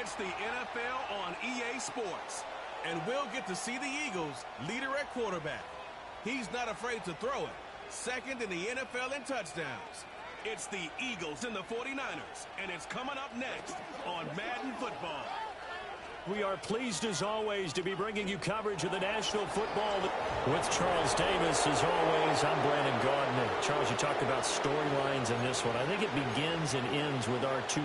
It's the NFL on EA Sports. And we'll get to see the Eagles' leader at quarterback. He's not afraid to throw it. Second in the NFL in touchdowns. It's the Eagles and the 49ers, and it's coming up next on Madden Football. We are pleased, as always, to be bringing you coverage of the National Football with Charles Davis. As always, I'm Brandon Gardner. Charles, you talked about storylines in this one. I think it begins and ends with our two.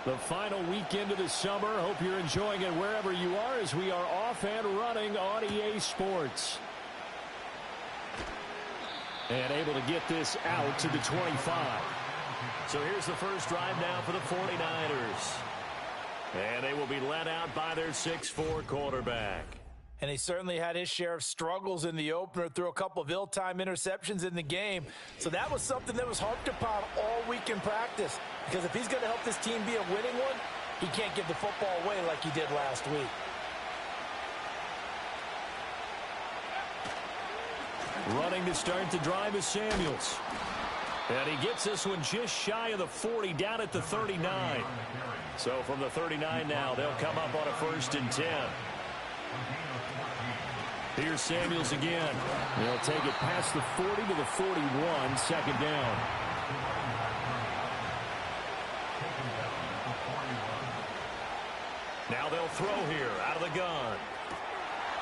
The final weekend of the summer. Hope you're enjoying it wherever you are as we are off and running on EA Sports. And able to get this out to the 25. So here's the first drive now for the 49ers. And they will be led out by their 6'4" quarterback. And he certainly had his share of struggles in the opener, threw a couple of ill-timed interceptions in the game. So that was something that was harped upon all week in practice. Because if he's going to help this team be a winning one, he can't give the football away like he did last week. Running to start the drive is Samuels. And he gets this one just shy of the 40, down at the 39. So from the 39 now, they'll come up on a 1st and 10. Here's Samuels again. They'll take it past the 40 to the 41, second down. Now they'll throw here out of the gun.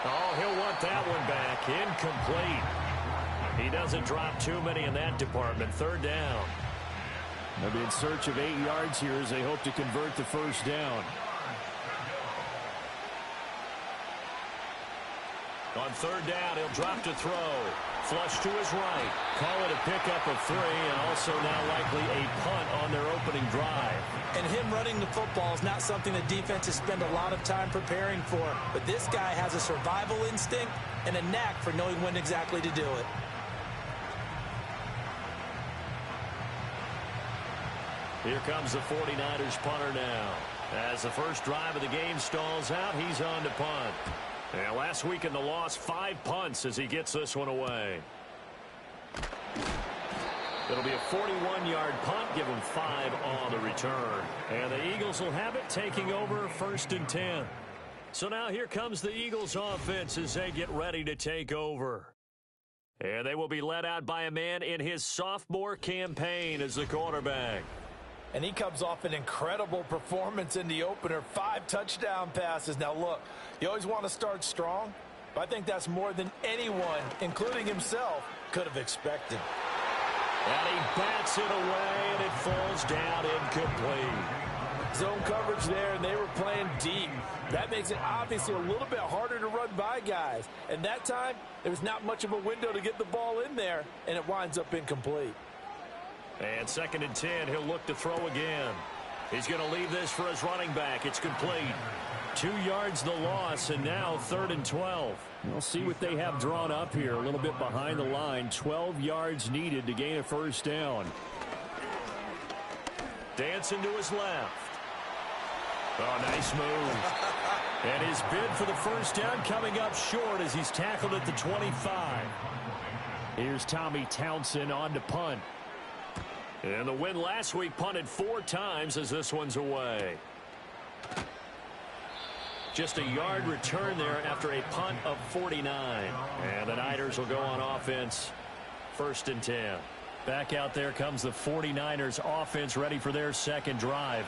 Oh, he'll want that one back. Incomplete. He doesn't drop too many in that department. 3rd down. They'll be in search of 8 yards here as they hope to convert the 1st down. On 3rd down, he'll drop to throw. Flush to his right. Call it a pickup of 3, and also now likely a punt on their opening drive. And him running the football is not something the defenses spend a lot of time preparing for. But this guy has a survival instinct and a knack for knowing when exactly to do it. Here comes the 49ers punter now. As the first drive of the game stalls out, he's on to punt. And last week in the loss, 5 punts as he gets this one away. It'll be a 41-yard punt, give him 5 on the return. And the Eagles will have it, taking over 1st and 10. So now here comes the Eagles offense as they get ready to take over. And they will be led out by a man in his sophomore campaign as the quarterback. And he comes off an incredible performance in the opener. 5 touchdown passes. Now, look, you always want to start strong, but I think that's more than anyone, including himself, could have expected. And he bats it away, and it falls down incomplete. Zone coverage there, and they were playing deep. That makes it obviously a little bit harder to run by guys. And that time, there was not much of a window to get the ball in there, and it winds up incomplete. And 2nd and 10, he'll look to throw again. He's going to leave this for his running back. It's complete. 2 yards the loss, and now 3rd and 12. We'll see what they have drawn up here. A little bit behind the line. 12 yards needed to gain a 1st down. Dancing to his left. Oh, nice move. And his bid for the 1st down coming up short as he's tackled at the 25. Here's Tommy Townsend on to punt. And the win last week punted 4 times as this one's away. Just a yard return there after a punt of 49. And the Niners will go on offense. 1st and 10. Back out there comes the 49ers offense ready for their 2nd drive.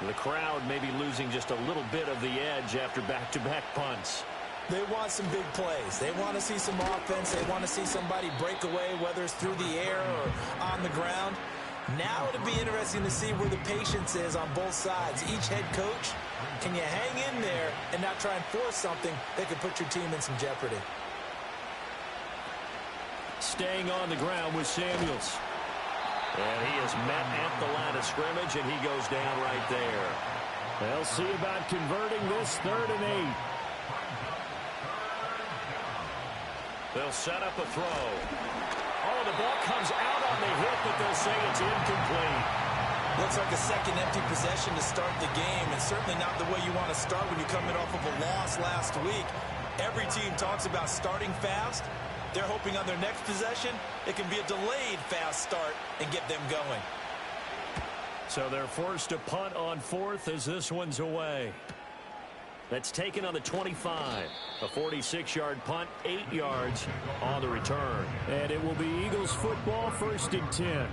The crowd may be losing just a little bit of the edge after back-to-back punts. They want some big plays. They want to see some offense. They want to see somebody break away, whether it's through the air or on the ground. Now it'll be interesting to see where the patience is on both sides. Each head coach, can you hang in there and not try and force something that could put your team in some jeopardy? Staying on the ground with Samuels. And he is met at the line of scrimmage, and he goes down right there. They'll see about converting this 3rd and 8. They'll set up a throw. Oh, the ball comes out on the hit, but they'll say it's incomplete. Looks like a second empty possession to start the game, and certainly not the way you want to start when you're coming off of a loss last week. Every team talks about starting fast. they're hoping on their next possession, it can be a delayed fast start and get them going. So they're forced to punt on fourth as this one's away. That's taken on the 25. A 46-yard punt, 8 yards on the return. And it will be Eagles football, 1st and 10.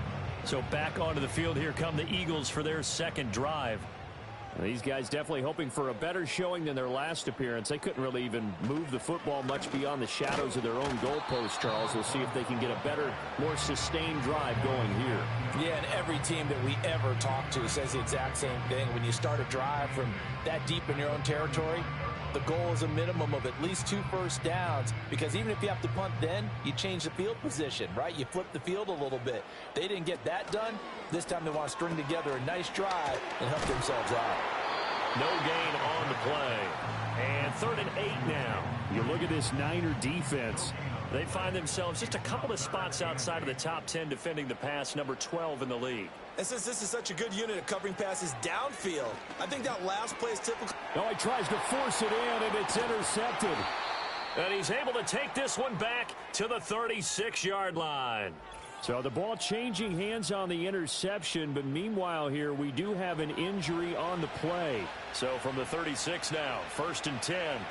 So back onto the field, here come the Eagles for their second drive. These guys definitely hoping for a better showing than their last appearance. They couldn't really even move the football much beyond the shadows of their own goalpost, Charles. We'll see if they can get a better, more sustained drive going here. Yeah, and every team that we ever talk to says the exact same thing. When you start a drive from that deep in your own territory, the goal is a minimum of at least 2 first downs, because even if you have to punt then, you change the field position, right? You flip the field a little bit. They didn't get that done. This time they want to string together a nice drive and help themselves out. No gain on the play. And 3rd and 8 now. You look at this Niner defense. They find themselves just a couple of spots outside of the top 10 defending the pass, number 12 in the league. And since this is such a good unit of covering passes downfield, I think that last play is typical. No, he tries to force it in, and it's intercepted. And he's able to take this one back to the 36-yard line. So the ball changing hands on the interception, but meanwhile here we do have an injury on the play. So from the 36 now, 1st and 10.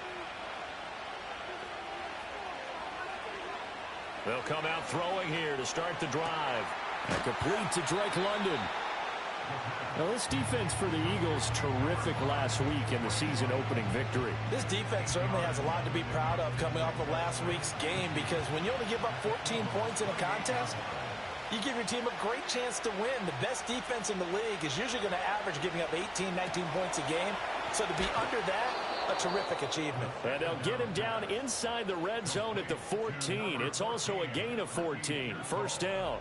They'll come out throwing here to start the drive. And complete to Drake London. Now this defense for the Eagles, terrific last week in the season opening victory. This defense certainly has a lot to be proud of coming off of last week's game, because when you only give up 14 points in a contest, you give your team a great chance to win. The best defense in the league is usually going to average giving up 18, 19 points a game. So to be under that, a terrific achievement. And they'll get him down inside the red zone at the 14. It's also a gain of 14. 1st down.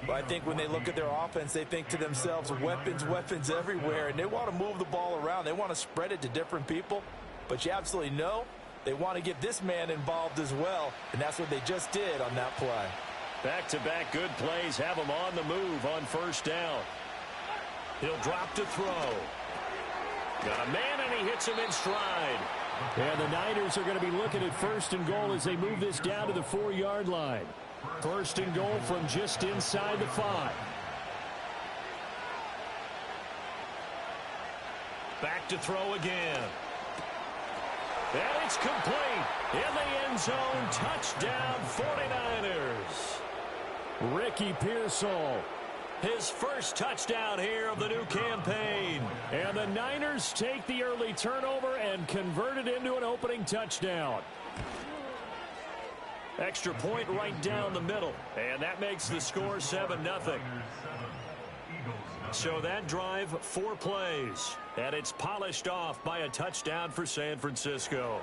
But I think when they look at their offense, they think to themselves, weapons, weapons everywhere, and they want to move the ball around. They want to spread it to different people. But you absolutely know they want to get this man involved as well, and that's what they just did on that play. Back-to-back good plays have him on the move on 1st down. He'll drop to throw. Got a man, and he hits him in stride. And the Niners are going to be looking at 1st and goal as they move this down to the 4-yard line. 1st and goal from just inside the 5. Back to throw again. And it's complete. In the end zone, touchdown 49ers. Ricky Pearsall. His first touchdown here of the new campaign. And the Niners take the early turnover and convert it into an opening touchdown. Extra point right down the middle. And that makes the score 7-0. So that drive, 4 plays. And it's polished off by a touchdown for San Francisco.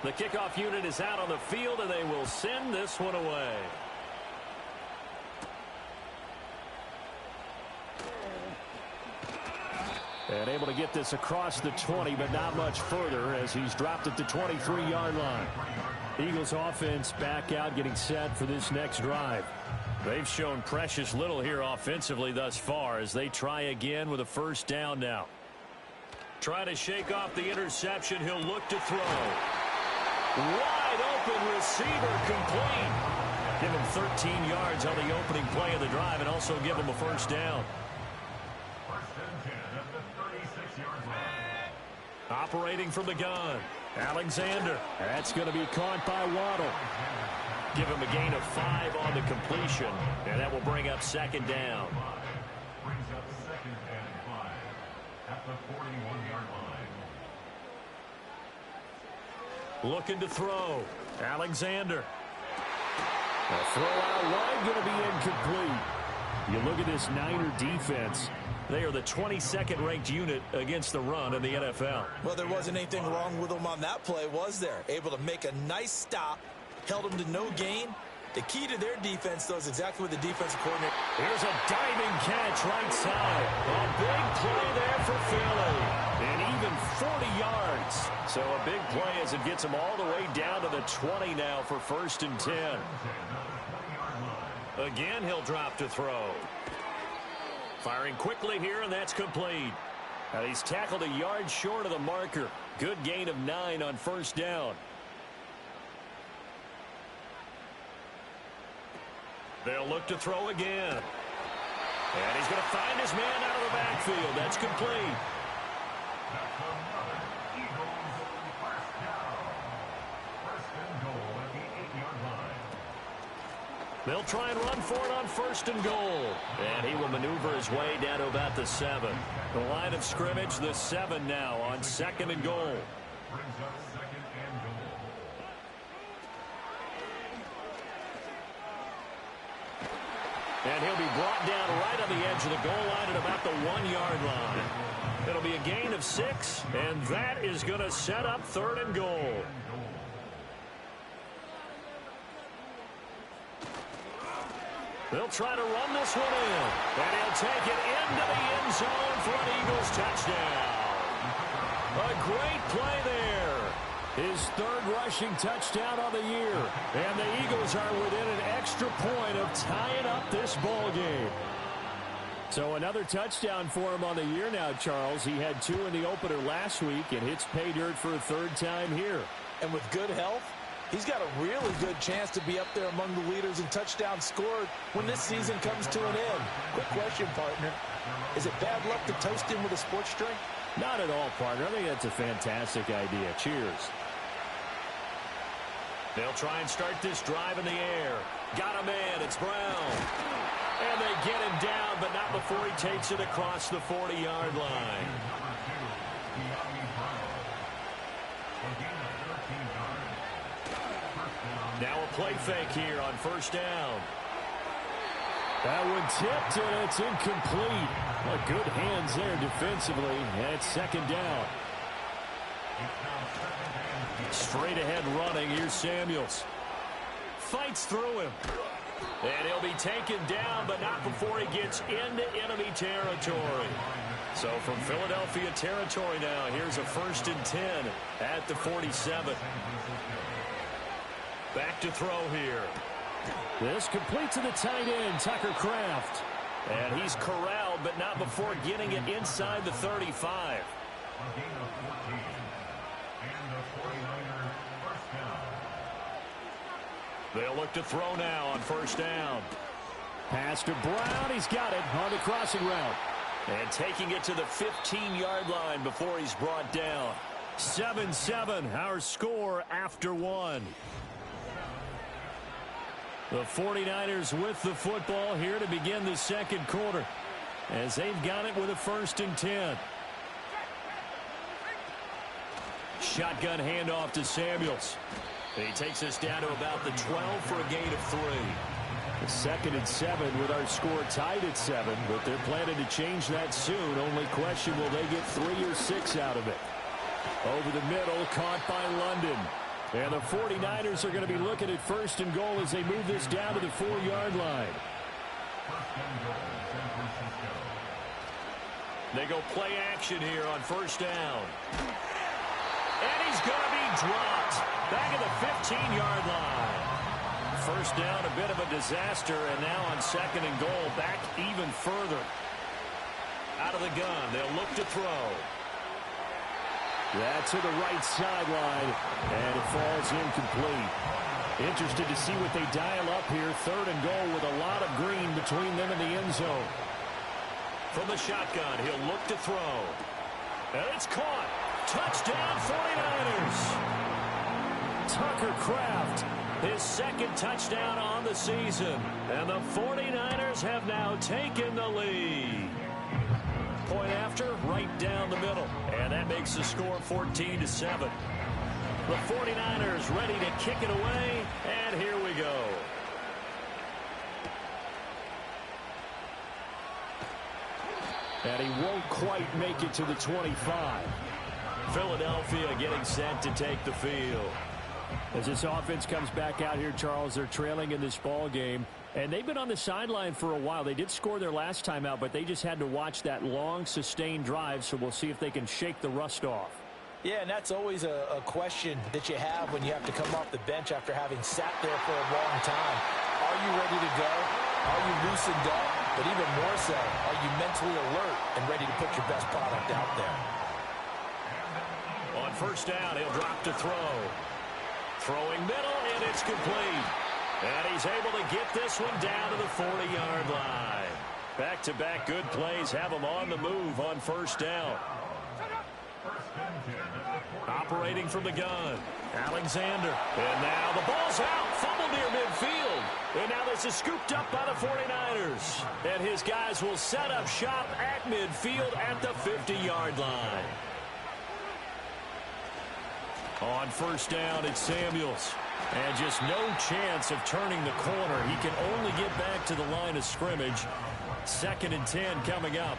The kickoff unit is out on the field, and they will send this one away. And able to get this across the 20, but not much further as he's dropped at the 23-yard line. Eagles offense back out, getting set for this next drive. They've shown precious little here offensively thus far as they try again with a 1st down now. Trying to shake off the interception. He'll look to throw. Wide open receiver, complete. Give him 13 yards on the opening play of the drive and also give him a 1st down. Operating from the gun, Alexander. That's going to be caught by Waddle. Give him a gain of 5 on the completion, and that will bring up 2nd down. Brings up 2nd and 5 at the 41-yard line. Looking to throw, Alexander. A throw out wide, going to be incomplete. You look at this Niner defense. They are the 22nd ranked unit against the run in the NFL. Well, there wasn't anything wrong with them on that play, was there? Able to make a nice stop, held them to no gain. The key to their defense, though, is exactly what the defensive coordinator. Here's a diving catch right side. A big play there for Philly. And even 40 yards. So a big play as it gets them all the way down to the 20 now for 1st and 10. Again, he'll drop to throw. Firing quickly here, and that's complete. Now he's tackled a yard short of the marker. Good gain of 9 on 1st down. They'll look to throw again. And he's going to find his man out of the backfield. That's complete. That's another Eagles first down. First and goal at the 8-yard line. They'll try and run for it on first and goal. And he will maneuver his way down to about the 7. The line of scrimmage, the 7 now on second and goal. Brings up second and goal. And he'll be brought down right on the edge of the goal line at about the 1-yard line. It'll be a gain of 6, and that is going to set up third and goal. They'll try to run this one in, and he'll take it into the end zone for an Eagles touchdown. A great play there. His third rushing touchdown on the year. And the Eagles are within an extra point of tying up this ball game. So another touchdown for him on the year now, Charles. He had 2 in the opener last week and hits pay dirt for a third time here. And with good health, he's got a really good chance to be up there among the leaders in touchdowns scored when this season comes to an end. Quick question, partner. Is it bad luck to toast him with a sports drink? Not at all, partner. I think that's a fantastic idea. Cheers. They'll try and start this drive in the air. Got a man. It's Brown. And they get him down, but not before he takes it across the 40-yard line. Now a play fake here on first down. That one tipped, and it's incomplete. Well, good hands there defensively, and it's second down. Straight ahead running. Here's Samuels. Fights through him. And he'll be taken down, but not before he gets into enemy territory. So from Philadelphia territory now, here's a 1st and 10 at the 47. Back to throw here. This complete to the tight end, Tucker Kraft. And he's corralled, but not before getting it inside the 35. A gain of 14. And the 49ers first down. They'll look to throw now on first down. Pass to Brown. He's got it on the crossing route. And taking it to the 15-yard line before he's brought down. 7-7, our score after 1. The 49ers with the football here to begin the second quarter, as they've got it with a 1st and 10. Shotgun handoff to Samuels. And he takes us down to about the 12 for a gain of 3. The 2nd and 7 with our score tied at 7, but they're planning to change that soon. Only question, will they get 3 or 6 out of it? Over the middle, caught by London. And the 49ers are going to be looking at 1st and goal as they move this down to the 4-yard line. First and goal, San Francisco. They go play action here on first down. And he's going to be dropped back at the 15-yard line. First down, a bit of a disaster, and now on 2nd and goal, back even further. Out of the gun, they'll look to throw. That's to the right sideline, and it falls incomplete. Interested to see what they dial up here. 3rd and goal with a lot of green between them and the end zone. From the shotgun, he'll look to throw. And it's caught. Touchdown, 49ers. Tucker Kraft, his 2nd touchdown on the season. And the 49ers have now taken the lead. Point after, right down the middle. And that makes the score 14-7. The 49ers ready to kick it away, and here we go. And he won't quite make it to the 25. Philadelphia getting set to take the field. As this offense comes back out here, Charles, they're trailing in this ball game. And they've been on the sideline for a while. They did score their last time out, but they just had to watch that long, sustained drive, so we'll see if they can shake the rust off. Yeah, and that's always a question that you have when you have to come off the bench after having sat there for a long time. Are you ready to go? Are you loosened up? But even more so, are you mentally alert and ready to put your best product out there? On first down, he'll drop to throw. Throwing middle, and it's complete. And he's able to get this one down to the 40-yard line. Back-to-back good plays have him on the move on first down. Operating from the gun, Alexander. And now the ball's out. Fumble near midfield. And now this is scooped up by the 49ers. And his guys will set up shop at midfield at the 50-yard line. On first down, it's Samuels. And just no chance of turning the corner. He can only get back to the line of scrimmage. 2nd and 10 coming up.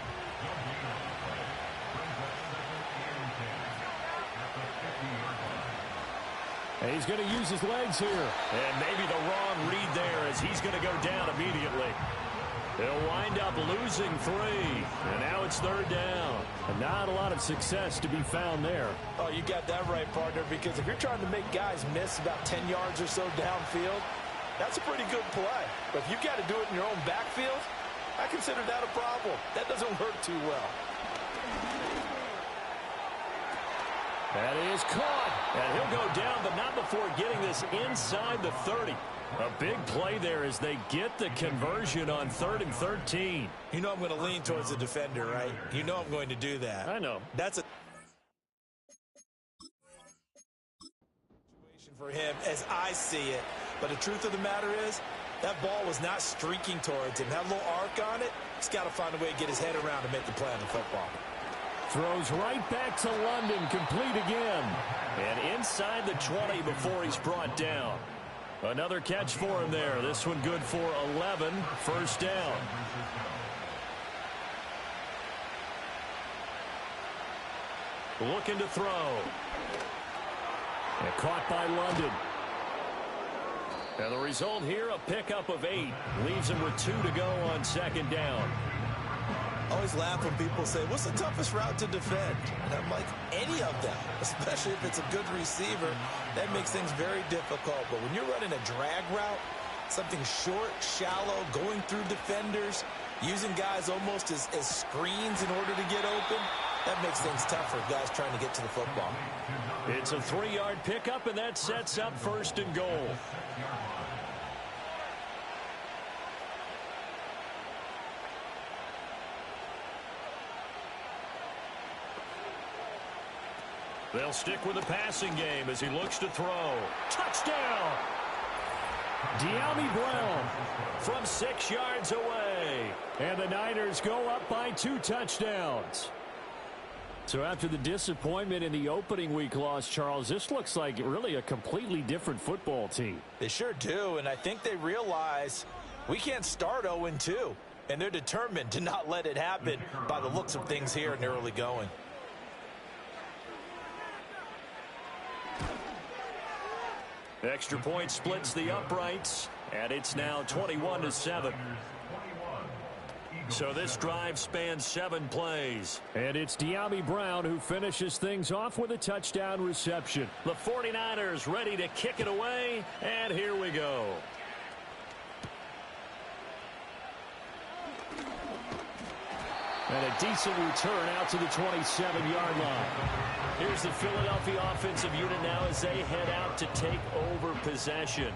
And he's going to use his legs here. And maybe the wrong read there as he's going to go down immediately. They'll wind up losing 3. And now it's 3rd down. And not a lot of success to be found there. Oh, you got that right, partner, because if you're trying to make guys miss about 10 yards or so downfield, that's a pretty good play. But if you've got to do it in your own backfield, I consider that a problem. That doesn't work too well. That is caught. And he'll go down, but not before getting this inside the 30. A big play there as they get the conversion on 3rd and 13. You know I'm going to lean towards the defender, right? You know I'm going to do that. I know. That's a situation for him as I see it. But the truth of the matter is, that ball was not streaking towards him. That little arc on it, he's got to find a way to get his head around to make the play on the football. Throws right back to London, complete again. And inside the 20 before he's brought down. Another catch for him there. This one good for 11. First down. Looking to throw. And caught by London. And the result here, a pickup of 8. Leaves him with 2 to go on 2nd down. I always laugh when people say, what's the toughest route to defend? And I'm like, any of them, especially if it's a good receiver. That makes things very difficult. But when you're running a drag route, something short, shallow, going through defenders, using guys almost as screens in order to get open, that makes things tough for guys trying to get to the football. It's a 3-yard pickup, and that sets up 1st and goal. They'll stick with the passing game as he looks to throw. Touchdown! De'Ami Brown from 6 yards away. And the Niners go up by 2 touchdowns. So after the disappointment in the opening week loss, Charles, this looks like really a completely different football team. They sure do, and I think they realize we can't start 0-2. And they're determined to not let it happen by the looks of things here in the early going. Extra point splits the uprights, and it's now 21-7. So this drive spans 7 plays. And it's De'Ami Brown who finishes things off with a touchdown reception. The 49ers ready to kick it away, and here we go. And a decent return out to the 27-yard line. Here's the Philadelphia offensive unit now as they head out to take over possession.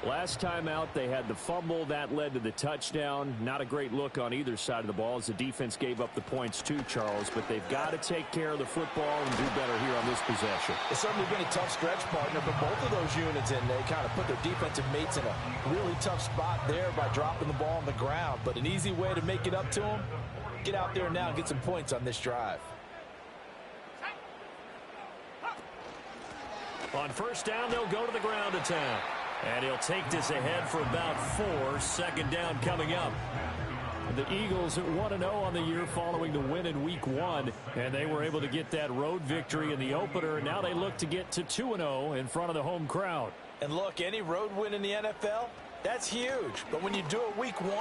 Last time out, they had the fumble. That led to the touchdown. Not a great look on either side of the ball as the defense gave up the points too, Charles. But they've got to take care of the football and do better here on this possession. It's certainly been a tough stretch, partner, but both of those units, and they kind of put their defensive mates in a really tough spot there by dropping the ball on the ground. But an easy way to make it up to them, get out there now and get some points on this drive. On first down, they'll go to the ground attack. And he'll take this ahead for about 4. 2nd down coming up. The Eagles at 1-0 on the year following the win in Week 1. And they were able to get that road victory in the opener. And now they look to get to 2-0 in front of the home crowd. And look, any road win in the NFL, that's huge. But when you do it Week 1,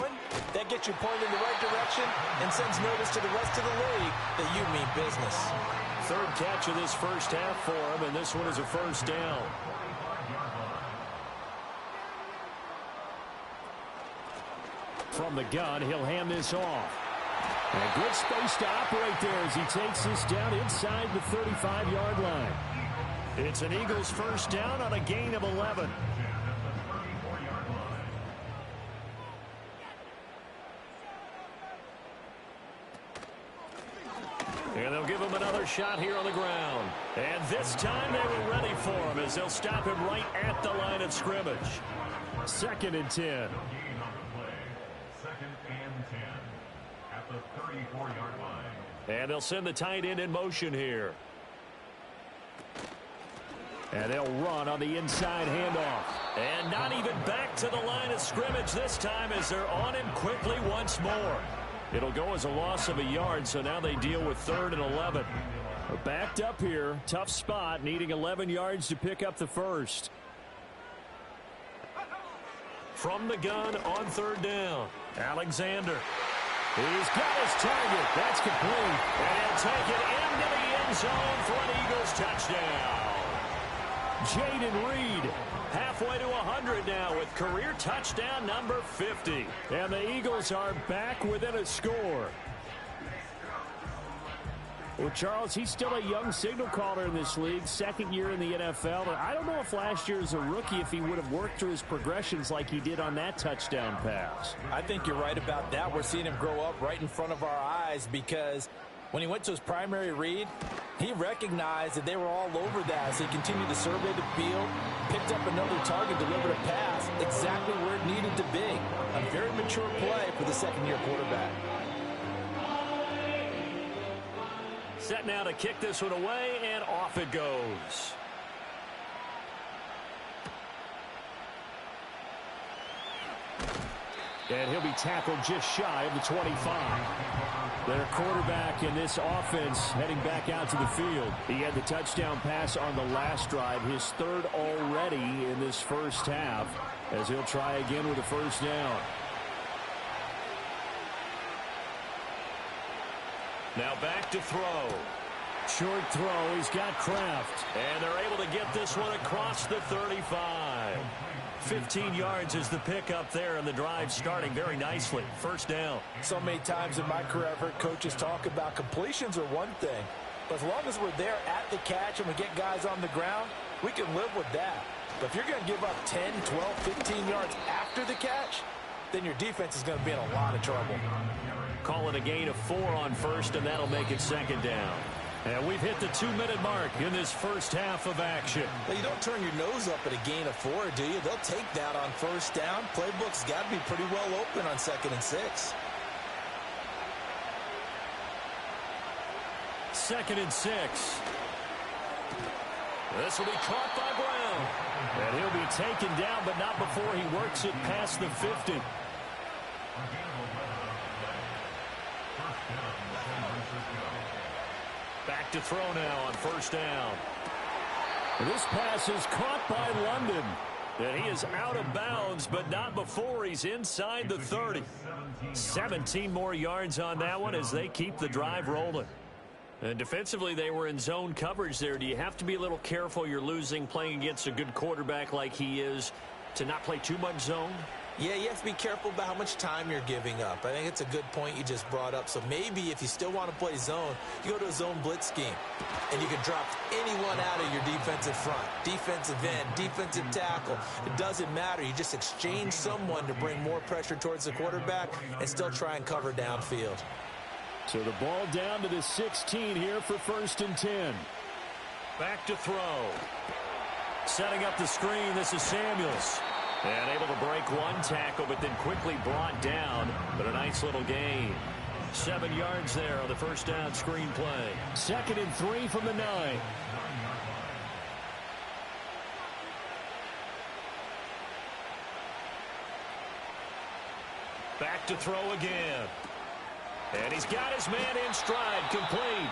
that gets you pointed in the right direction and sends notice to the rest of the league that you mean business. 3rd catch of this first half for him, and this one is a first down. From the gun, he'll hand this off. And a good space to operate there as he takes this down inside the 35-yard line. It's an Eagles first down on a gain of 11. shot here on the ground. And this time they were ready for him as they'll stop him right at the line of scrimmage. 2nd and 10. Gain on the play. 2nd and 10 at the 34-yard line. And they'll send the tight end in motion here. And they'll run on the inside handoff. And not even back to the line of scrimmage this time as they're on him quickly once more. It'll go as a loss of a yard, so now they deal with 3rd and 11. We're backed up here. Tough spot, needing 11 yards to pick up the first. From the gun on 3rd down, Alexander. He's got his target. That's complete. And take it into the end zone for an Eagles touchdown. Jaden Reed halfway to 100 now with career touchdown number 50. And the Eagles are back within a score. Well, Charles, he's still a young signal caller in this league, 2nd year in the NFL. And I don't know if last year as a rookie, if he would have worked through his progressions like he did on that touchdown pass. I think you're right about that. We're seeing him grow up right in front of our eyes because when he went to his primary read, he recognized that they were all over that. So he continued to survey the field, picked up another target, delivered a pass exactly where it needed to be. A very mature play for the 2nd-year quarterback. Set now to kick this one away, and off it goes. And he'll be tackled just shy of the 25. Their quarterback in this offense heading back out to the field. He had the touchdown pass on the last drive, his 3rd already in this first half, as he'll try again with a 1st down. Now back to throw. Short throw. He's got Kraft. And they're able to get this one across the 35. 15 yards is the pickup there, and the drive starting very nicely. 1st down. So many times in my career I've heard coaches talk about completions are one thing, but as long as we're there at the catch and we get guys on the ground, we can live with that. But if you're going to give up 10, 12, 15 yards after the catch, then your defense is going to be in a lot of trouble. Call it a gain of 4 on 1st, and that'll make it 2nd down. And we've hit the 2-minute mark in this first half of action. Well, you don't turn your nose up at a gain of 4, do you? They'll take that on 1st down. Playbook's got to be pretty well open on 2nd and 6. 2nd and 6. This will be caught by Brown. And he'll be taken down, but not before he works it past the 50. Back to throw now on 1st down. This pass is caught by London. And he is out of bounds, but not before he's inside the 30. 17 more yards on that one as they keep the drive rolling. And defensively, they were in zone coverage there. Do you have to be a little careful? You're losing playing against a good quarterback like he is to not play too much zone? Yeah, you have to be careful about how much time you're giving up. I think it's a good point you just brought up. So maybe if you still want to play zone, you go to a zone blitz scheme. And you can drop anyone out of your defensive front. Defensive end, defensive tackle. It doesn't matter. You just exchange someone to bring more pressure towards the quarterback and still try and cover downfield. So the ball down to the 16 here for 1st and 10. Back to throw. Setting up the screen, this is Samuels. And able to break one tackle, but then quickly brought down. But a nice little gain. 7 yards there on the 1st down screen play. 2nd and 3 from the 9. Back to throw again. And he's got his man in stride, complete.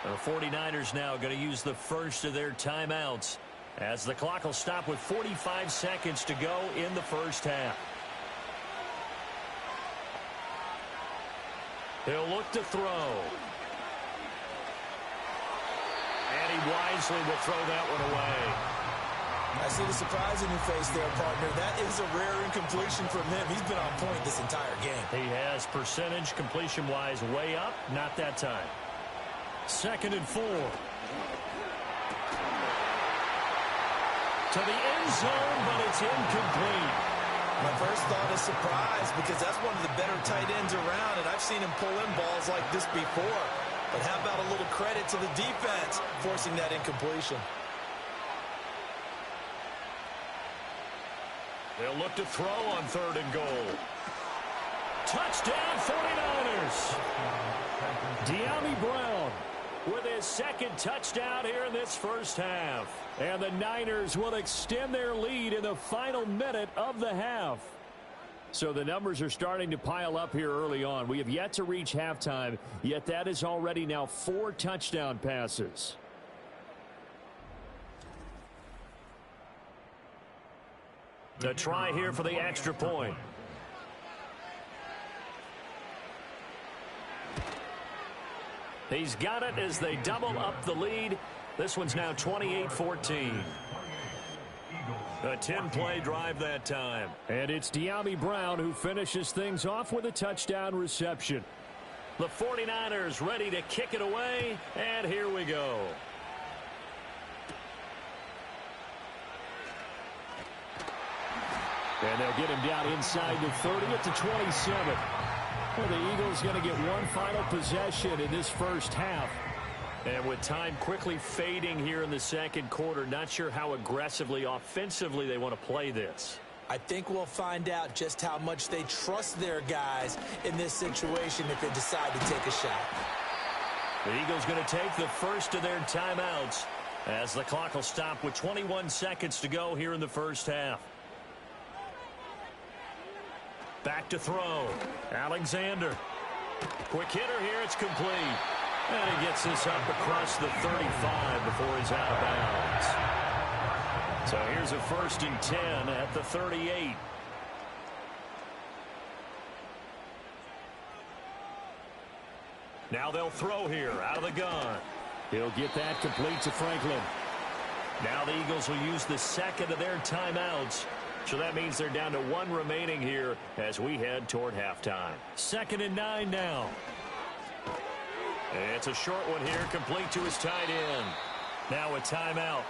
The 49ers now going to use the first of their timeouts as the clock will stop with 45 seconds to go in the first half. He'll look to throw. And he wisely will throw that one away. I see the surprise in your face there, partner. That is a rare incompletion from him. He's been on point this entire game. He has percentage completion-wise way up. Not that time. 2nd and 4. To the end zone, but it's incomplete. My first thought is surprise because that's one of the better tight ends around, and I've seen him pull in balls like this before. But how about a little credit to the defense forcing that incompletion? They'll look to throw on 3rd and goal. Touchdown 49ers. De'Ami Brown with his 2nd touchdown here in this first half. And the Niners will extend their lead in the final minute of the half. So the numbers are starting to pile up here early on. We have yet to reach halftime, yet that is already now 4 touchdown passes. The try here for the extra point. He's got it as they double up the lead. This one's now 28-14. A 10-play drive that time. And it's De'Ami Brown who finishes things off with a touchdown reception. The 49ers ready to kick it away, and here we go. And they'll get him down inside the 30 at the 27. Well, the Eagles going to get one final possession in this first half. And with time quickly fading here in the second quarter, not sure how aggressively, offensively they want to play this. I think we'll find out just how much they trust their guys in this situation if they decide to take a shot. The Eagles going to take the first of their timeouts as the clock will stop with 21 seconds to go here in the first half. Back to throw. Alexander. Quick hitter here. It's complete. And he gets this up across the 35 before he's out of bounds. So here's a 1st and 10 at the 38. Now they'll throw here out of the gun. He'll get that complete to Franklin. Now the Eagles will use the 2nd of their timeouts. So that means they're down to 1 remaining here as we head toward halftime. 2nd and 9 now. It's a short one here, complete to his tight end. Now a timeout.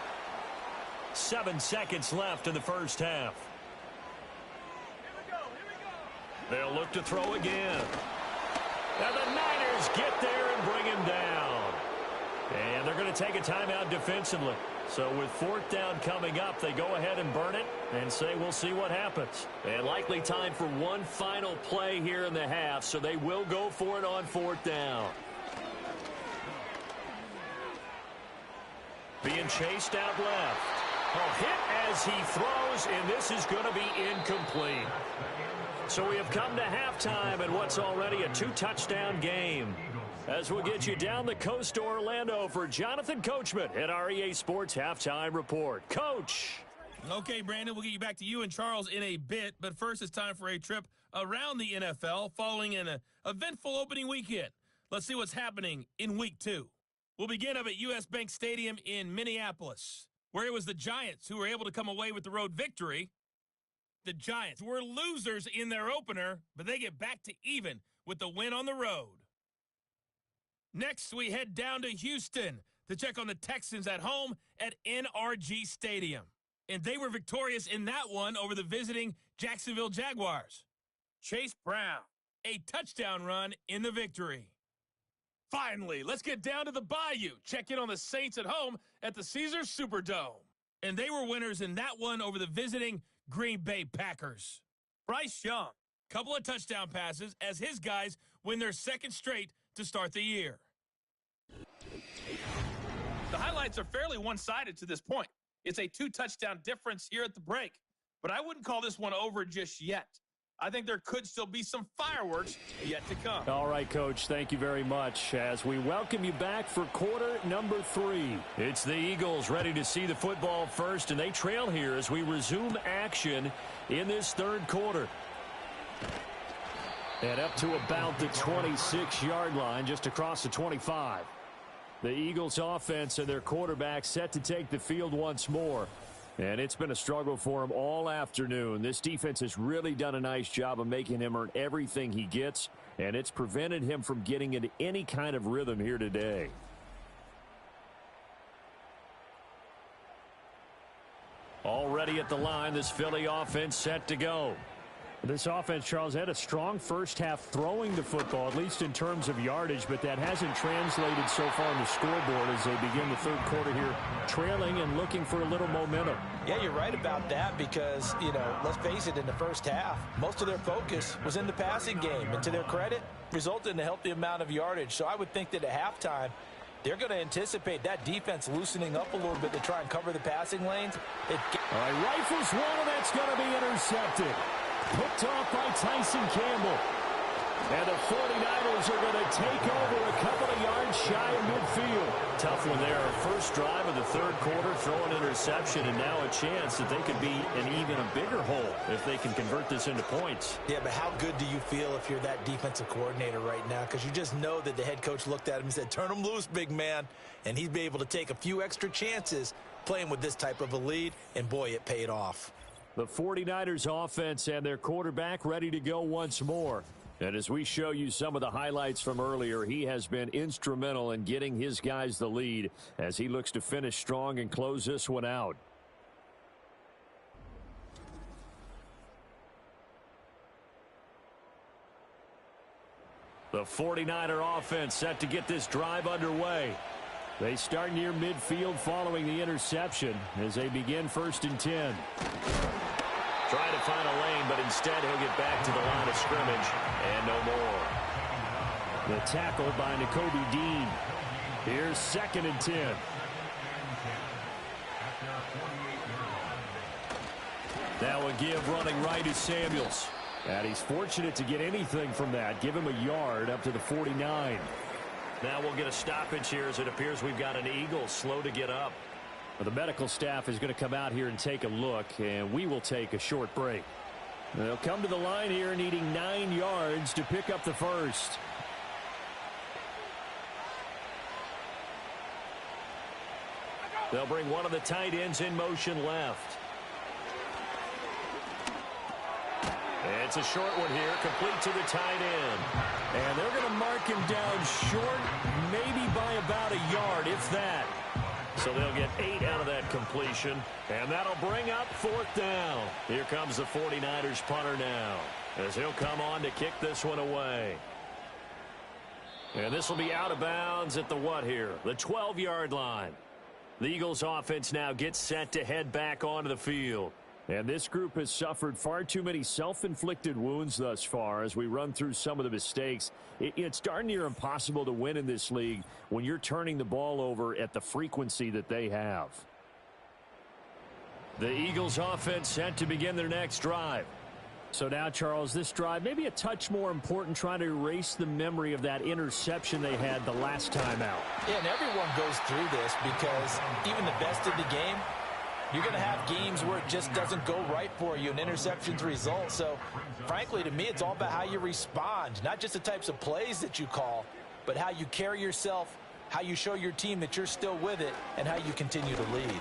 7 seconds left in the first half. They'll look to throw again. And the Niners get there and bring him down. And they're going to take a timeout defensively. So with 4th down coming up, they go ahead and burn it and say we'll see what happens. And likely time for one final play here in the half, so they will go for it on 4th down. Being chased out left. A hit as he throws, and this is going to be incomplete. So we have come to halftime in what's already a 2-touchdown game. As we'll get you down the coast to Orlando for Jonathan Coachman at our EA Sports Halftime Report. Coach. Okay, Brandon, we'll get you back to you and Charles in a bit, but first it's time for a trip around the NFL following an eventful opening weekend. Let's see what's happening in Week 2. We'll begin up at U.S. Bank Stadium in Minneapolis, where it was the Giants who were able to come away with the road victory. The Giants were losers in their opener, but they get back to even with the win on the road. Next, we head down to Houston to check on the Texans at home at NRG Stadium. And they were victorious in that one over the visiting Jacksonville Jaguars. Chase Brown, a touchdown run in the victory. Finally, let's get down to the Bayou. Check in on the Saints at home at the Caesars Superdome. And they were winners in that one over the visiting Green Bay Packers. Bryce Young, couple of touchdown passes as his guys win their 2nd straight to start the year. The highlights are fairly one-sided to this point. It's a 2-touchdown difference here at the break, but I wouldn't call this one over just yet. I think there could still be some fireworks yet to come. All right, Coach, thank you very much as we welcome you back for quarter number 3. It's the Eagles ready to see the football first, and they trail here as we resume action in this 3rd quarter. And up to about the 26-yard line, just across the 25. The Eagles offense and their quarterback set to take the field once more. And it's been a struggle for him all afternoon. This defense has really done a nice job of making him earn everything he gets, and it's prevented him from getting into any kind of rhythm here today. Already at the line, this Philly offense set to go. This offense, Charles, had a strong first half throwing the football, at least in terms of yardage, but that hasn't translated so far on the scoreboard as they begin the third quarter here, trailing and looking for a little momentum. Yeah, you're right about that because, let's face it, in the first half, most of their focus was in the passing game. And to their credit, resulted in a healthy amount of yardage. So I would think that at halftime, they're going to anticipate that defense loosening up a little bit to try and cover the passing lanes. All right, rifles one, and that's going to be intercepted. Picked off by Tyson Campbell. And the 49ers are going to take over a couple of yards shy of midfield. Tough one there. First drive of the third quarter, throw an interception, and now a chance that they could be in even a bigger hole if they can convert this into points. Yeah, but how good do you feel if you're that defensive coordinator right now? Because you just know that the head coach looked at him and said, turn him loose, big man. And he'd be able to take a few extra chances playing with this type of a lead, and boy, it paid off. The 49ers offense and their quarterback ready to go once more. And as we show you some of the highlights from earlier, he has been instrumental in getting his guys the lead as he looks to finish strong and close this one out. The 49er offense set to get this drive underway. They start near midfield following the interception as they begin 1st and 10. Trying to find a lane, but instead he'll get back to the line of scrimmage and no more. The tackle by Nakobe Dean. Here's 2nd and 10. Now a give running right is Samuels. And he's fortunate to get anything from that. Give him a yard up to the 49. Now we'll get a stoppage here as it appears we've got an Eagle slow to get up. Well, the medical staff is going to come out here and take a look, and we will take a short break. They'll come to the line here needing 9 yards to pick up the first. They'll bring one of the tight ends in motion left. It's a short one here, complete to the tight end. And they're going to mark him down short, maybe by about a yard, if that. So they'll get 8 out of that completion, and that'll bring up 4th down. Here comes the 49ers punter now, as he'll come on to kick this one away. And this will be out of bounds at the what here? The 12-yard line. The Eagles offense now gets set to head back onto the field. And this group has suffered far too many self-inflicted wounds thus far as we run through some of the mistakes. It's darn near impossible to win in this league when you're turning the ball over at the frequency that they have. The Eagles offense set to begin their next drive. So now, Charles, this drive maybe a touch more important, trying to erase the memory of that interception they had the last time out. Yeah, and everyone goes through this because even the best in the game, you're going to have games where it just doesn't go right for you, and interceptions result. So, frankly, to me, it's all about how you respond, not just the types of plays that you call, but how you carry yourself, how you show your team that you're still with it, and how you continue to lead.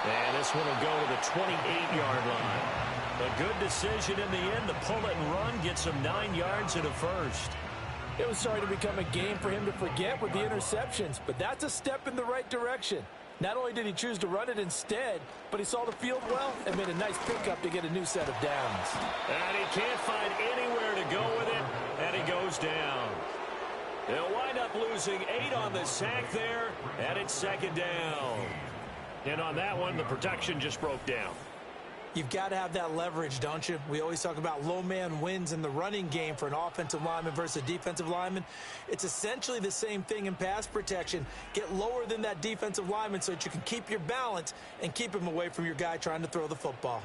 And this one will go to the 28-yard line. A good decision in the end to pull it and run, get some 9 yards and a first. It was starting to become a game for him to forget with the interceptions, but that's a step in the right direction. Not only did he choose to run it instead, but he saw the field well and made a nice pickup to get a new set of downs. And he can't find anywhere to go with it, and he goes down. They'll wind up losing 8 on the sack there, and it's 2nd down. And on that one, the protection just broke down. You've got to have that leverage, don't you? We always talk about low man wins in the running game for an offensive lineman versus a defensive lineman. It's essentially the same thing in pass protection. Get lower than that defensive lineman so that you can keep your balance and keep him away from your guy trying to throw the football.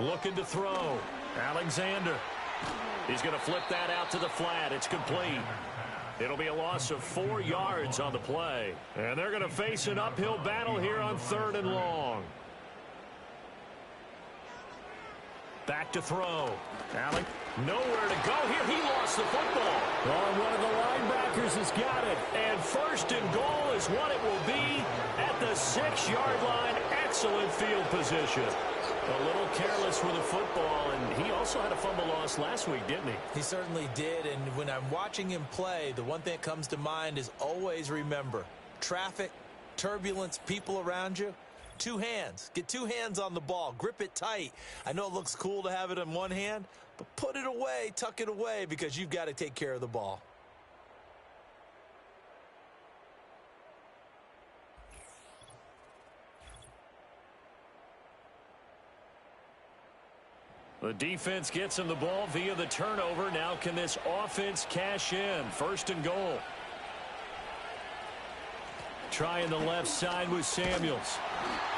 Looking to throw. Alexander. He's going to flip that out to the flat. It's complete. It'll be a loss of 4 yards on the play. And they're going to face an uphill battle here on 3rd and long. Back to throw. Alec, nowhere to go here. He lost the football. Oh, one of the linebackers has got it. And 1st and goal is what it will be at the 6-yard line. Excellent field position. A little careless with the football, and he also had a fumble loss last week, didn't he? He certainly did, and when I'm watching him play, the one thing that comes to mind is always remember, traffic, turbulence, people around you. Two hands. Get two hands on the ball. Grip it tight. I know it looks cool to have it in one hand, but put it away, tuck it away, because you've got to take care of the ball. The defense gets him the ball via the turnover. Now can this offense cash in? First and goal. Trying the left side with Samuels.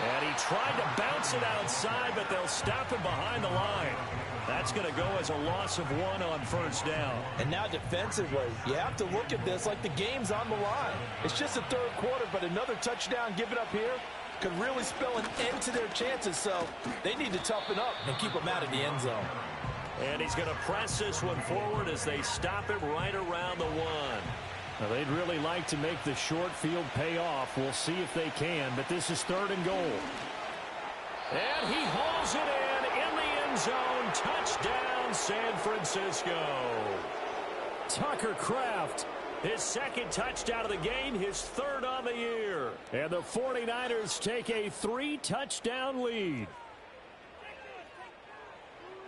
And he tried to bounce it outside, but they'll stop him behind the line. That's going to go as a loss of 1 on first down. And now defensively, you have to look at this like the game's on the line. It's just the third quarter, but another touchdown given up here could really spell an end to their chances, so they need to toughen up and keep them out of the end zone. And he's going to press this one forward as they stop it right around the 1. Now, they'd really like to make the short field pay off. We'll see if they can, but this is 3rd and goal. And he hauls it in the end zone. Touchdown, San Francisco. Tucker Kraft, his second touchdown of the game, his 3rd on the year. And the 49ers take a 3-touchdown lead.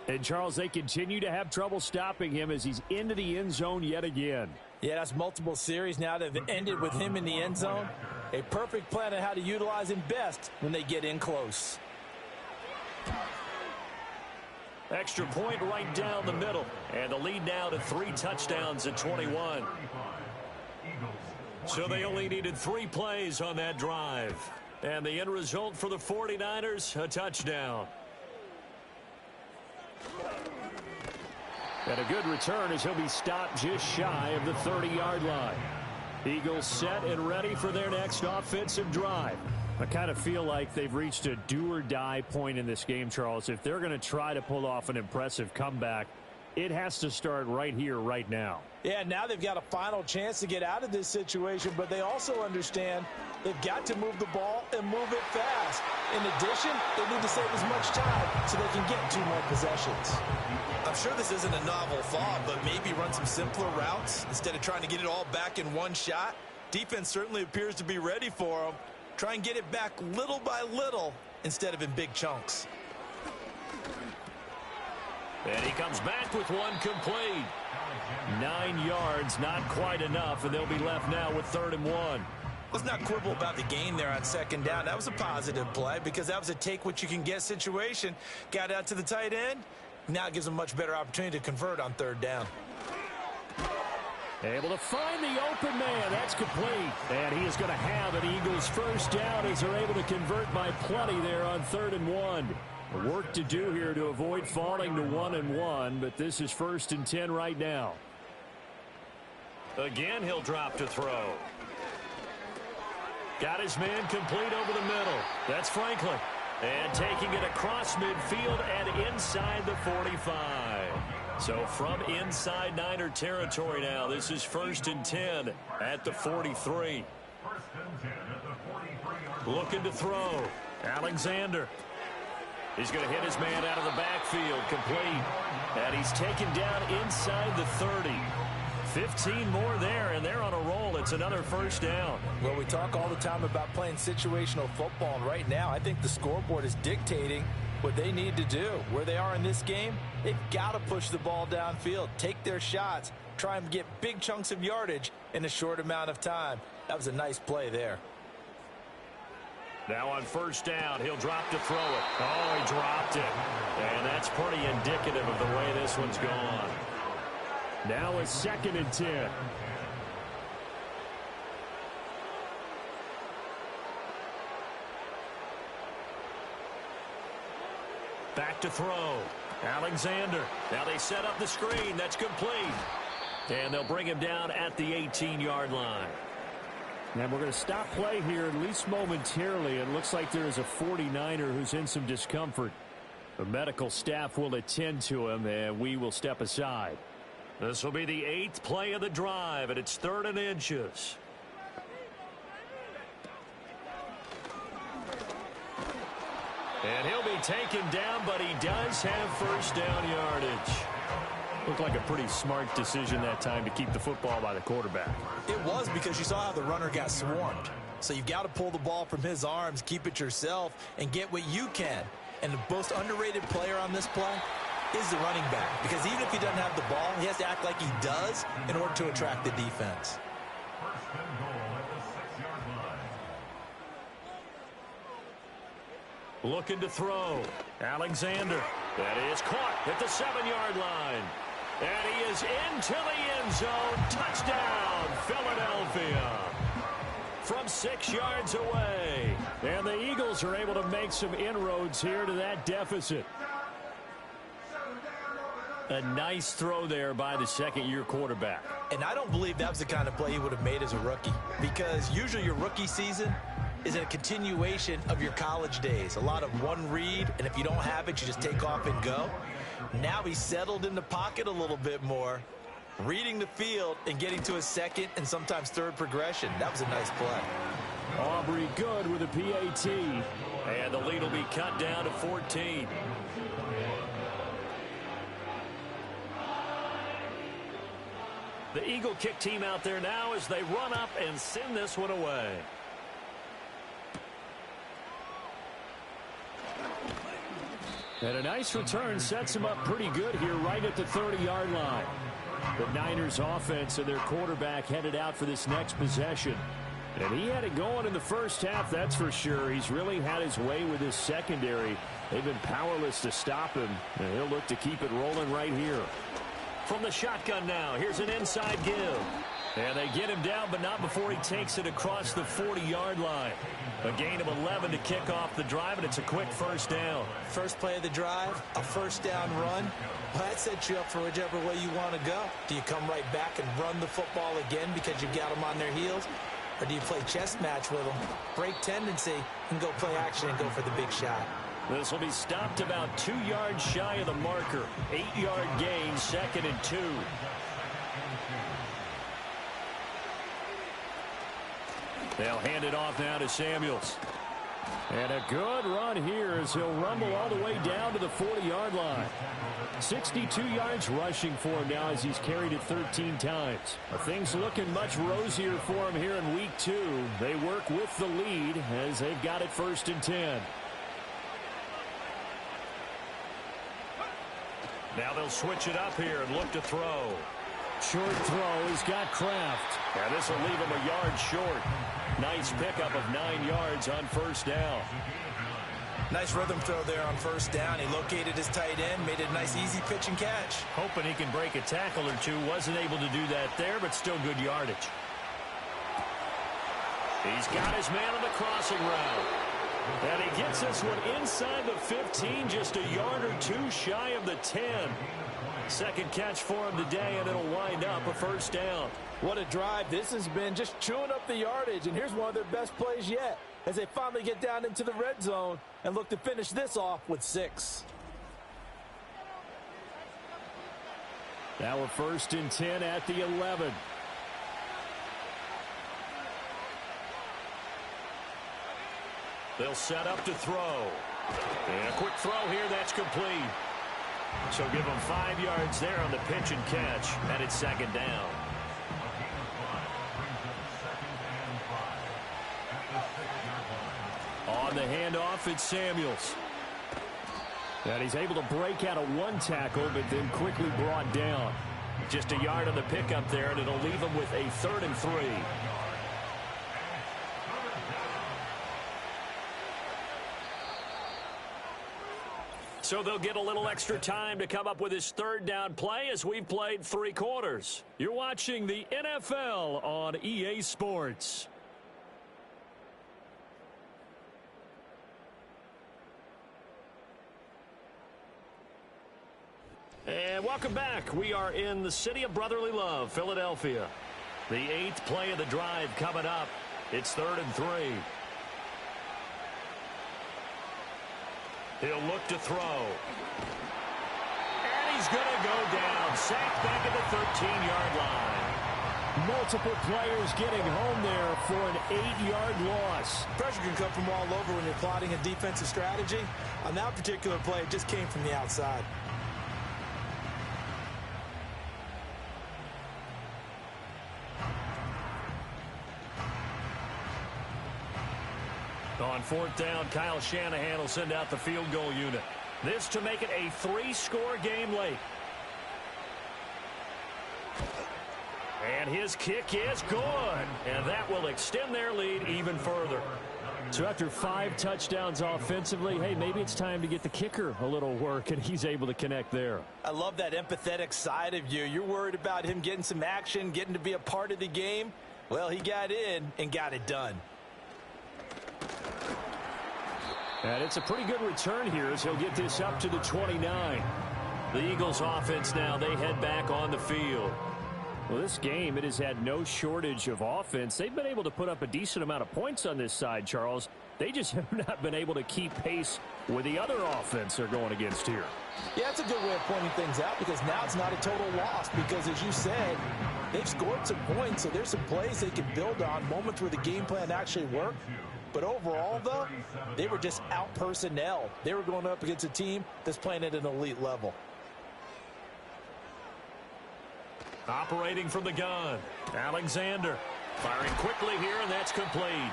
And, Charles, they continue to have trouble stopping him as he's into the end zone yet again. Yeah, that's multiple series now that have ended with him in the end zone. A perfect plan on how to utilize him best when they get in close. Extra point right down the middle. And the lead now to 3 touchdowns at 21. So they only needed 3 plays on that drive. And the end result for the 49ers, a touchdown. And a good return as he'll be stopped just shy of the 30-yard line. Eagles set and ready for their next offensive drive. I kind of feel like they've reached a do-or-die point in this game, Charles. If they're going to try to pull off an impressive comeback, it has to start right here, right now. Yeah, now they've got a final chance to get out of this situation, but they also understand they've got to move the ball and move it fast. In addition, they need to save as much time so they can get 2 more possessions. I'm sure this isn't a novel thought, but maybe run some simpler routes instead of trying to get it all back in one shot. Defense certainly appears to be ready for them. Try and get it back little by little instead of in big chunks. And he comes back with 1 complete. 9 yards, not quite enough, and they'll be left now with 3rd and 1. Let's not quibble about the gain there on 2nd down. That was a positive play because that was a take-what-you-can-get situation. Got out to the tight end. Now it gives them a much better opportunity to convert on 3rd down. Able to find the open man. That's complete. And he is going to have an Eagles first down as they're able to convert by plenty there on 3rd and 1. Work to do here to avoid falling to 1 and 1, but this is 1st and 10 right now. Again, he'll drop to throw. Got his man complete over the middle. That's Franklin. And taking it across midfield and inside the 45. So from inside Niner territory now, this is 1st and 10 at the 43. Looking to throw. Alexander. He's going to hit his man out of the backfield, complete. And he's taken down inside the 30. 15 more there, and they're on a roll. It's another first down. Well, we talk all the time about playing situational football, and right now I think the scoreboard is dictating what they need to do. Where they are in this game, they've got to push the ball downfield, take their shots, try and get big chunks of yardage in a short amount of time. That was a nice play there. Now on first down, he'll drop to throw it. Oh, he dropped it. And that's pretty indicative of the way this one's gone. Now a 2nd and 10. Back to throw. Alexander. Now they set up the screen. That's complete. And they'll bring him down at the 18-yard line. And we're going to stop play here, at least momentarily. It looks like there is a 49er who's in some discomfort. The medical staff will attend to him, and we will step aside. This will be the 8th play of the drive, and it's 3rd and inches. And he'll be taken down, but he does have first down yardage. Looked like a pretty smart decision that time to keep the football by the quarterback. It was, because you saw how the runner got swarmed. So you've got to pull the ball from his arms, keep it yourself, and get what you can. And the most underrated player on this play is the running back. Because even if he doesn't have the ball, he has to act like he does in order to attract the defense. First and goal at the 6-yard line. Looking to throw. Alexander. That is caught at the 7-yard line. And he is into the end zone. Touchdown, Philadelphia. From 6 yards away. And the Eagles are able to make some inroads here to that deficit. A nice throw there by the second-year quarterback. And I don't believe that was the kind of play he would have made as a rookie. Because usually your rookie season is a continuation of your college days. A lot of one read, and if you don't have it, you just take off and go. Now he's settled in the pocket a little bit more, reading the field and getting to a second and sometimes third progression. That was a nice play. Aubrey good with a PAT. And the lead will be cut down to 14. The Eagle kick team out there now as they run up and send this one away. And a nice return sets him up pretty good here right at the 30-yard line. The Niners offense and their quarterback headed out for this next possession. And he had it going in the first half, that's for sure. He's really had his way with his secondary. They've been powerless to stop him, and he'll look to keep it rolling right here. From the shotgun now, here's an inside give. And they get him down, but not before he takes it across the 40-yard line. A gain of 11 to kick off the drive, and it's a quick first down. First play of the drive, a first down run. Well, that sets you up for whichever way you want to go. Do you come right back and run the football again because you've got them on their heels? Or do you play chess match with them, break tendency, and go play action and go for the big shot? This will be stopped about 2 yards shy of the marker. 8-yard gain, 2nd and 2. They'll hand it off now to Samuels. And a good run here as he'll rumble all the way down to the 40-yard line. 62 yards rushing for him now as he's carried it 13 times. Things looking much rosier for him here in week 2. They work with the lead as they've got it 1st and 10. Now they'll switch it up here and look to throw. Short throw. He's got Kraft. And this will leave him a yard short. Nice pickup of 9 yards on first down. Nice rhythm throw there on first down. He located his tight end, made it a nice easy pitch and catch. Hoping he can break a tackle or two. Wasn't able to do that there, but still good yardage. He's got his man on the crossing route. And he gets this one inside the 15, just a yard or two shy of the 10. Second catch for him today, and it'll wind up a first down. What a drive this has been, just chewing up the yardage. And here's one of their best plays yet as they finally get down into the red zone and look to finish this off with 6. Now a 1st and 10 at the 11. They'll set up to throw. And a quick throw here, that's complete. So give them 5 yards there on the pitch and catch, and it's 2nd down. On the handoff, it's Samuels. And he's able to break out of one tackle, but then quickly brought down. Just a yard on the pickup there, and it'll leave him with a 3rd and 3. So they'll get a little extra time to come up with his 3rd down play as we've played 3 quarters. You're watching the NFL on EA Sports. And welcome back. We are in the city of brotherly love, Philadelphia. The 8th play of the drive coming up. It's 3rd and 3. He'll look to throw. And he's going to go down. Sacked back at the 13-yard line. Multiple players getting home there for an 8-yard loss. Pressure can come from all over when you're plotting a defensive strategy. On that particular play, it just came from the outside. 4th down, Kyle Shanahan will send out the field goal unit. This to make it a 3-score game late. And his kick is good. And that will extend their lead even further. So after 5 touchdowns offensively, hey, maybe it's time to get the kicker a little work, and he's able to connect there. I love that empathetic side of you. You're worried about him getting some action, getting to be a part of the game. Well, he got in and got it done. And it's a pretty good return here as he'll get this up to the 29. The Eagles offense now, they head back on the field. Well, this game, it has had no shortage of offense. They've been able to put up a decent amount of points on this side, Charles. They just have not been able to keep pace with the other offense they're going against here. Yeah, that's a good way of pointing things out because now it's not a total loss because, as you said, they've scored some points, so there's some plays they can build on, moments where the game plan actually worked. But overall, though, they were just out-personnel. They were going up against a team that's playing at an elite level. Operating from the gun, Alexander firing quickly here, and that's complete.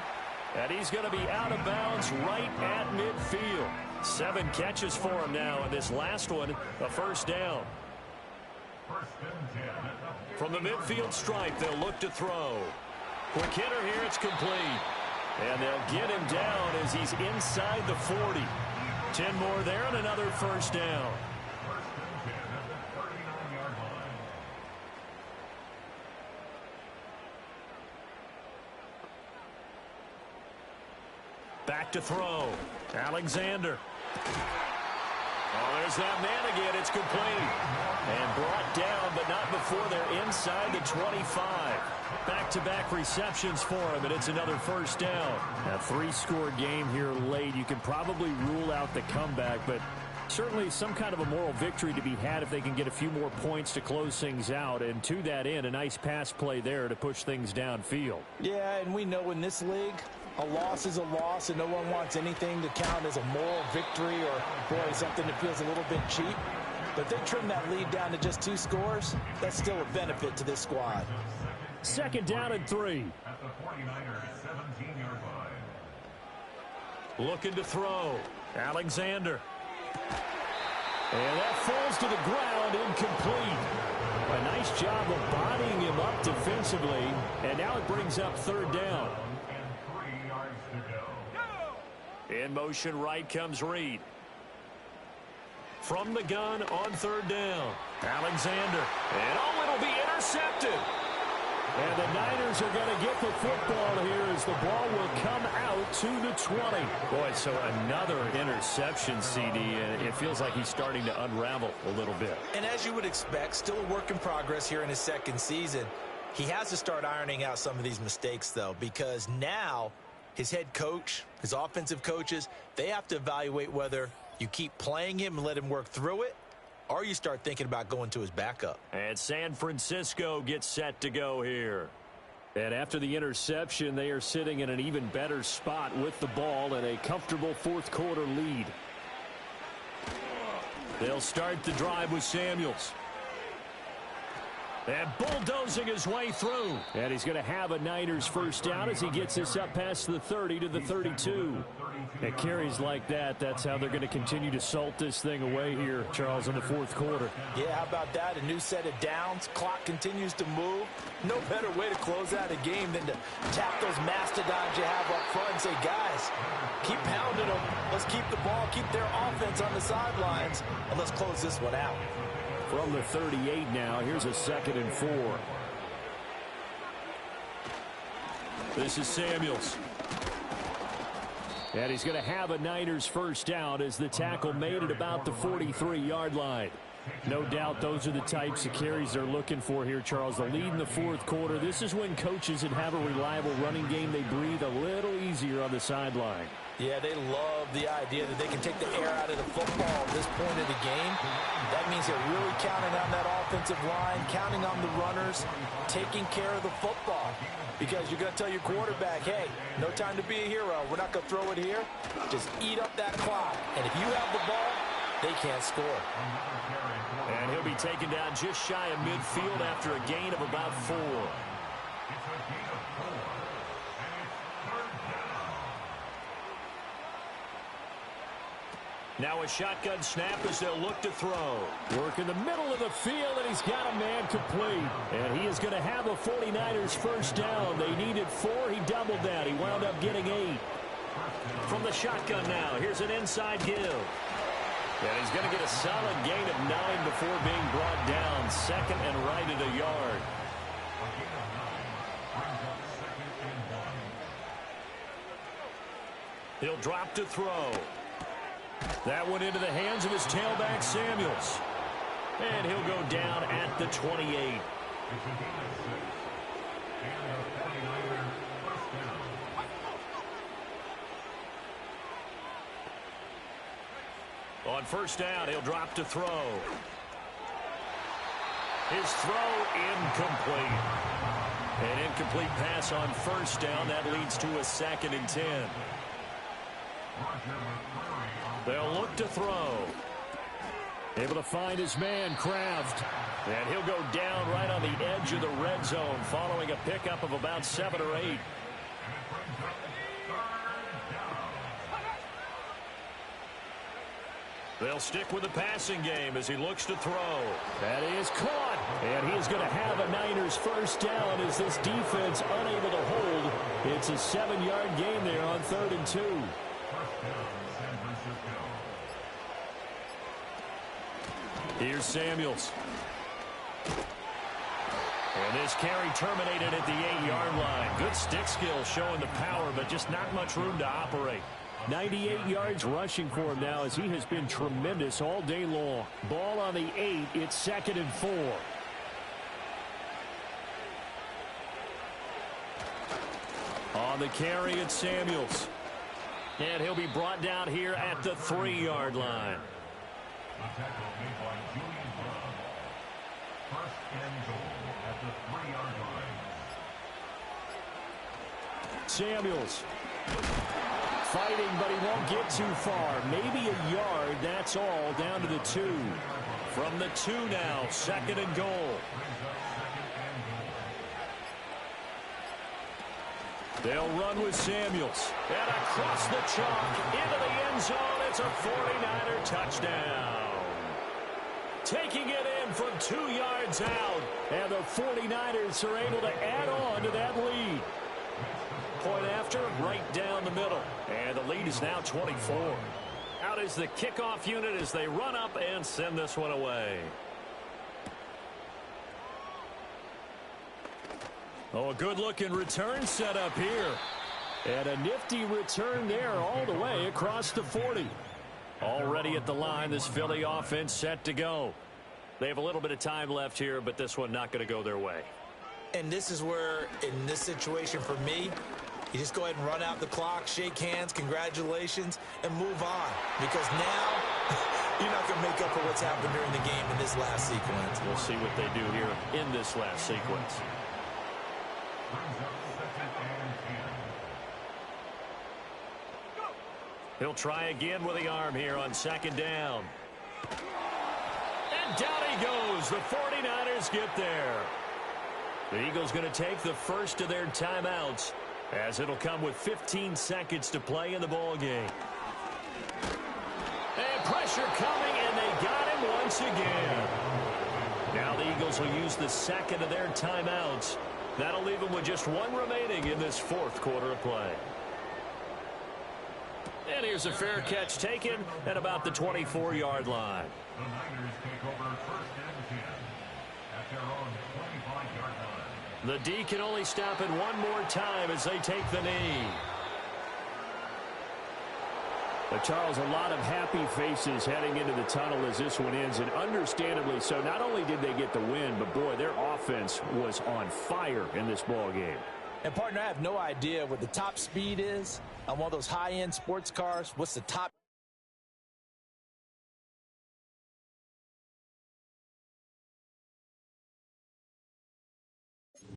And he's going to be out of bounds right at midfield. 7 catches for him now, and this last one, a 1st down. From the midfield stripe, they'll look to throw. Quick hitter here, it's complete. And they'll get him down as he's inside the 40. 10 more there and another 1st down. Back to throw. Alexander. Oh, there's that man again. It's complete. And brought down, but not before they're inside the 25. Back-to-back receptions for him, and it's another 1st down. A 3-score game here late. You can probably rule out the comeback, but certainly some kind of a moral victory to be had if they can get a few more points to close things out. And to that end, a nice pass play there to push things downfield. Yeah, and we know in this league, a loss is a loss, and no one wants anything to count as a moral victory or, boy, something that feels a little bit cheap. But they trim that lead down to just 2 scores. That's still a benefit to this squad. 2nd down and 3. At the 49ers 17-yard line. Looking to throw. Alexander. And that falls to the ground, incomplete. A nice job of bodying him up defensively, and now it brings up 3rd down. And 3 yards to go. In motion right comes Reed. From the gun on 3rd down. Alexander. And oh, it'll be intercepted. And the Niners are going to get the football here as the ball will come out to the 20. Boy, so another interception, CD, and it feels like he's starting to unravel a little bit. And as you would expect, still a work in progress here in his 2nd season. He has to start ironing out some of these mistakes, though, because now his head coach, his offensive coaches, they have to evaluate whether you keep playing him and let him work through it, or you start thinking about going to his backup. And San Francisco gets set to go here. And after the interception, they are sitting in an even better spot with the ball and a comfortable 4th quarter lead. They'll start the drive with Samuels. And bulldozing his way through. And he's going to have a Niners 1st down as he gets this up past the 30 to the 32. At carries like that, that's how they're going to continue to salt this thing away here, Charles, in the 4th quarter. Yeah, how about that? A new set of downs. Clock continues to move. No better way to close out a game than to tap those mastodons you have up front and say, guys, keep pounding them. Let's keep the ball, keep their offense on the sidelines, and let's close this one out. From the 38 now, here's a 2nd and 4. This is Samuels. And he's going to have a Niners 1st down as the tackle made at about the 43-yard line. No doubt those are the types of carries they're looking for here, Charles. The lead in the 4th quarter. This is when coaches that have a reliable running game, they breathe a little easier on the sideline. Yeah, they love the idea that they can take the air out of the football at this point of the game. That means they're really counting on that offensive line, counting on the runners, taking care of the football. Because you're going to tell your quarterback, hey, no time to be a hero. We're not going to throw it here. Just eat up that clock. And if you have the ball, they can't score. And he'll be taken down just shy of midfield after a gain of about 4. Now a shotgun snap as they'll look to throw. Work in the middle of the field, and he's got a man complete. And he is going to have a 49ers first down. They needed 4. He doubled that. He wound up getting 8. From the shotgun now, here's an inside give. And he's going to get a solid gain of 9 before being brought down. Second and right at a yard. He'll drop to throw. That one into the hands of his tailback, Samuels. And he'll go down at the 28. On first down, he'll drop to throw. His throw incomplete. An incomplete pass on first down. That leads to a 2nd and 10. They'll look to throw. Able to find his man, Kraft. And he'll go down right on the edge of the red zone following a pickup of about 7 or 8. They'll stick with the passing game as he looks to throw. That is caught. And he's going to have a Niners first down as this defense unable to hold. It's a 7-yard gain there on 3rd and 2. Here's Samuels. And this carry terminated at the 8-yard line. Good stick skill showing the power, but just not much room to operate. 98 yards rushing for him now as he has been tremendous all day long. Ball on the 8. It's 2nd and 4. On the carry, it's Samuels. And he'll be brought down here at the 3-yard line. Samuels fighting, but he won't get too far. Maybe a yard, that's all, down to the 2. From the 2 now, 2nd and goal. They'll run with Samuels. And across the chalk, into the end zone, it's a 49er touchdown. Taking it in from 2 yards out. And the 49ers are able to add on to that lead. Point after, right down the middle. And the lead is now 24. Out is the kickoff unit as they run up and send this one away. Oh, a good-looking return set up here. And a nifty return there all the way across the 40. Already at the line, this Philly offense set to go. They have a little bit of time left here, but this one not going to go their way. And this is where, in this situation for me, you just go ahead and run out the clock, shake hands, congratulations, and move on. Because now, you're not going to make up for what's happened during the game in this last sequence. We'll see what they do here in this last sequence. He'll try again with the arm here on 2nd down. And down he goes. The 49ers get there. The Eagles going to take the first of their timeouts as it'll come with 15 seconds to play in the ball game. And pressure coming, and they got him once again. Now the Eagles will use the second of their timeouts. That'll leave them with just 1 remaining in this 4th quarter of play. And here's a fair catch taken at about the 24-yard line. The Niners take over 1st and 10 at their own 25-yard line. The D can only stop it one more time as they take the knee. But Charles, a lot of happy faces heading into the tunnel as this one ends, and understandably so. Not only did they get the win, but boy, their offense was on fire in this ball game. And partner, I have no idea what the top speed is on one of those high-end sports cars. What's the top